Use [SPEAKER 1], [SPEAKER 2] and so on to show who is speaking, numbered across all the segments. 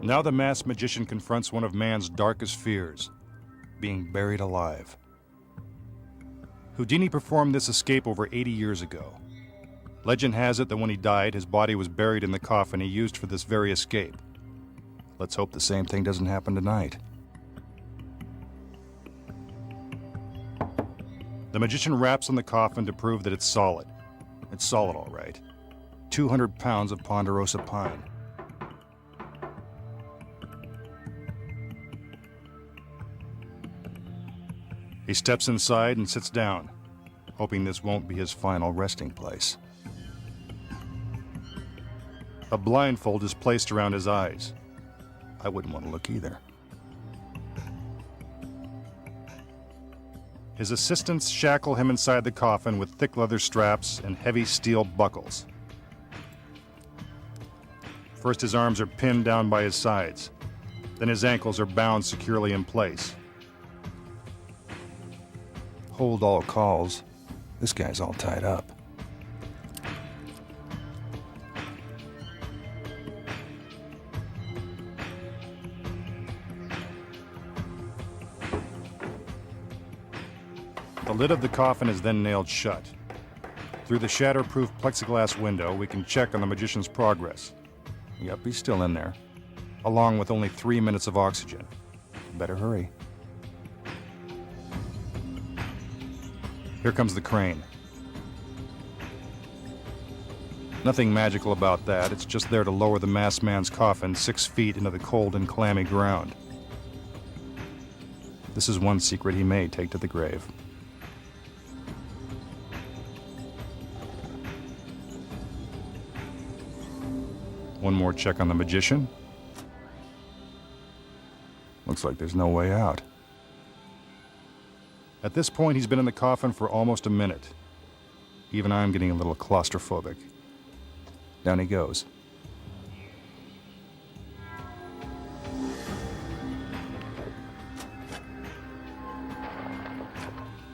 [SPEAKER 1] Now the masked magician confronts one of man's darkest fears, being buried alive. Houdini performed this escape over 80 years ago. Legend has it that when he died, his body was buried in the coffin he used for this very escape. Let's hope the same thing doesn't happen tonight. The magician raps on the coffin to prove that it's solid. It's solid, all right. 200 pounds of ponderosa pine. He steps inside and sits down, hoping this won't be his final resting place. A blindfold is placed around his eyes. I wouldn't want to look either. His assistants shackle him inside the coffin with thick leather straps and heavy steel buckles. First, his arms are pinned down by his sides. Then his ankles are bound securely in place. Hold all calls. This guy's all tied up. The lid of the coffin is then nailed shut. Through the shatterproof plexiglass window, we can check on the magician's progress. Yep, he's still in there, along with only 3 minutes of oxygen. Better hurry. Here comes the crane. Nothing magical about that. It's just there to lower the masked man's coffin 6 feet into the cold and clammy ground. This is one secret he may take to the grave. One more check on the magician. Looks like there's no way out. At this point, he's been in the coffin for almost a minute. Even I'm getting a little claustrophobic. Down he goes.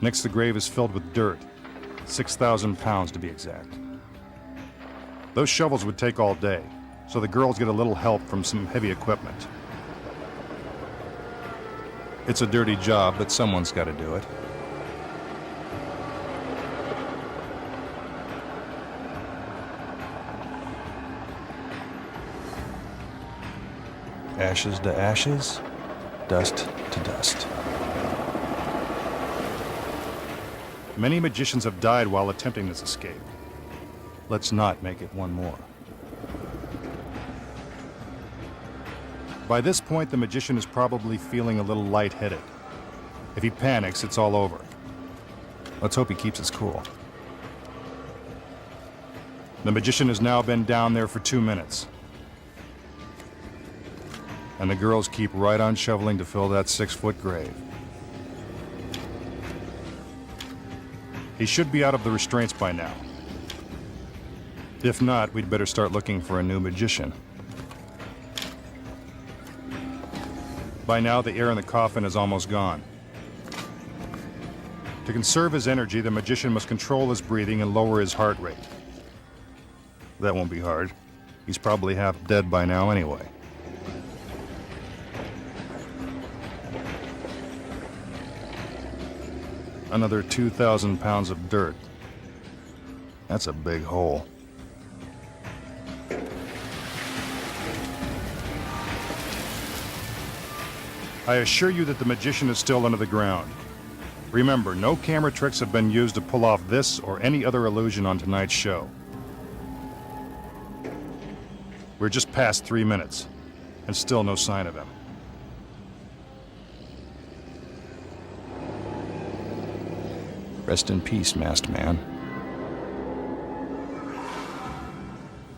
[SPEAKER 1] Next, the grave is filled with dirt. 6,000 pounds to be exact. Those shovels would take all day, so the girls get a little help from some heavy equipment. It's a dirty job, but someone's got to do it. Ashes to ashes, dust to dust. Many magicians have died while attempting this escape. Let's not make it one more. By this point, the magician is probably feeling a little lightheaded. If he panics, it's all over. Let's hope he keeps his cool. The magician has now been down there for 2 minutes. And the girls keep right on shoveling to fill that 6-foot grave. He should be out of the restraints by now. If not, we'd better start looking for a new magician. By now, the air in the coffin is almost gone. To conserve his energy, the magician must control his breathing and lower his heart rate. That won't be hard. He's probably half dead by now anyway. Another 2,000 pounds of dirt. That's a big hole. I assure you that the magician is still under the ground. Remember, no camera tricks have been used to pull off this or any other illusion on tonight's show. We're just past 3 minutes, and still no sign of him. Rest in peace, masked man.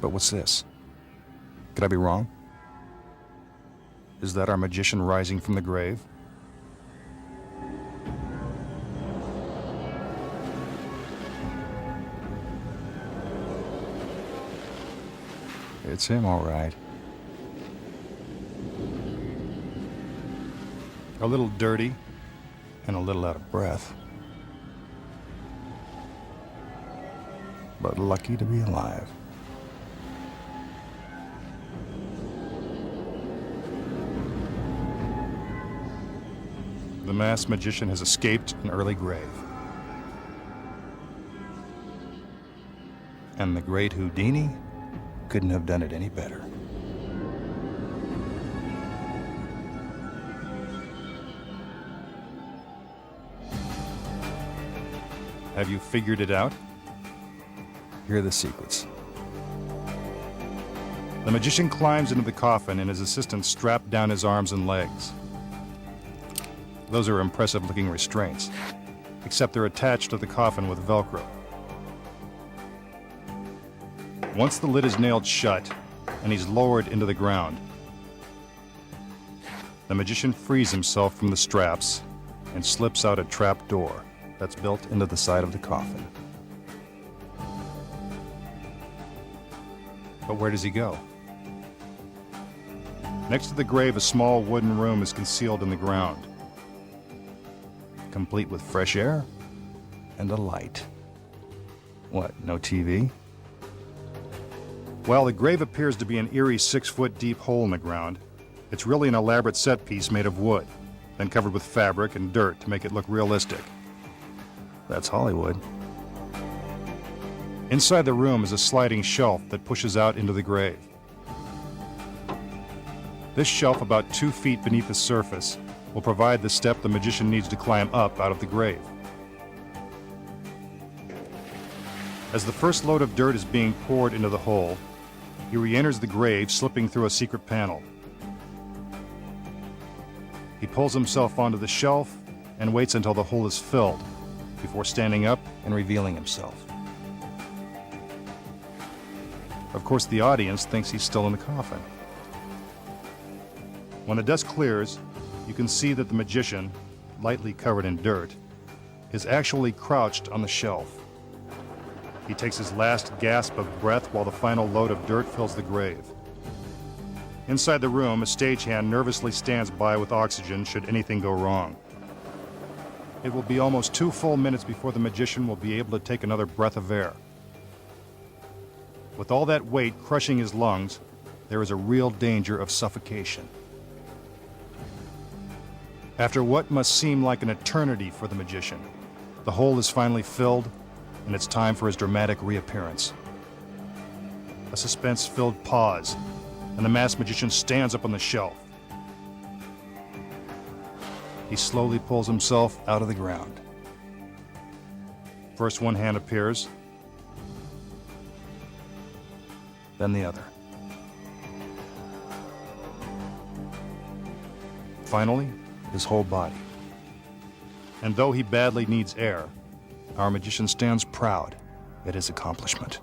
[SPEAKER 1] But what's this? Could I be wrong? Is that our magician rising from the grave? It's him, all right. A little dirty and a little out of breath. But lucky to be alive. The masked magician has escaped an early grave. And the great Houdini couldn't have done it any better. Have you figured it out? Here are the secrets. The magician climbs into the coffin and his assistants strap down his arms and legs. Those are impressive-looking restraints, except they're attached to the coffin with Velcro. Once the lid is nailed shut and he's lowered into the ground, the magician frees himself from the straps and slips out a trap door that's built into the side of the coffin. But where does he go? Next to the grave, a small wooden room is concealed in the ground, complete with fresh air and a light. What, no TV? While the grave appears to be an eerie 6-foot deep hole in the ground, it's really an elaborate set piece made of wood, then covered with fabric and dirt to make it look realistic. That's Hollywood. Inside the room is a sliding shelf that pushes out into the grave. This shelf, about 2 feet beneath the surface, will provide the step the magician needs to climb up out of the grave. As the first load of dirt is being poured into the hole, he re-enters the grave, slipping through a secret panel. He pulls himself onto the shelf and waits until the hole is filled before standing up and revealing himself. Of course, the audience thinks he's still in the coffin. When the dust clears, you can see that the magician, lightly covered in dirt, is actually crouched on the shelf. He takes his last gasp of breath while the final load of dirt fills the grave. Inside the room, a stagehand nervously stands by with oxygen should anything go wrong. It will be almost 2 full minutes before the magician will be able to take another breath of air. With all that weight crushing his lungs, there is a real danger of suffocation. After what must seem like an eternity for the magician, the hole is finally filled, and it's time for his dramatic reappearance. A suspense-filled pause, and the masked magician stands up on the shelf. He slowly pulls himself out of the ground. First one hand appears, then the other. Finally, his whole body. And though he badly needs air, our magician stands proud at his accomplishment.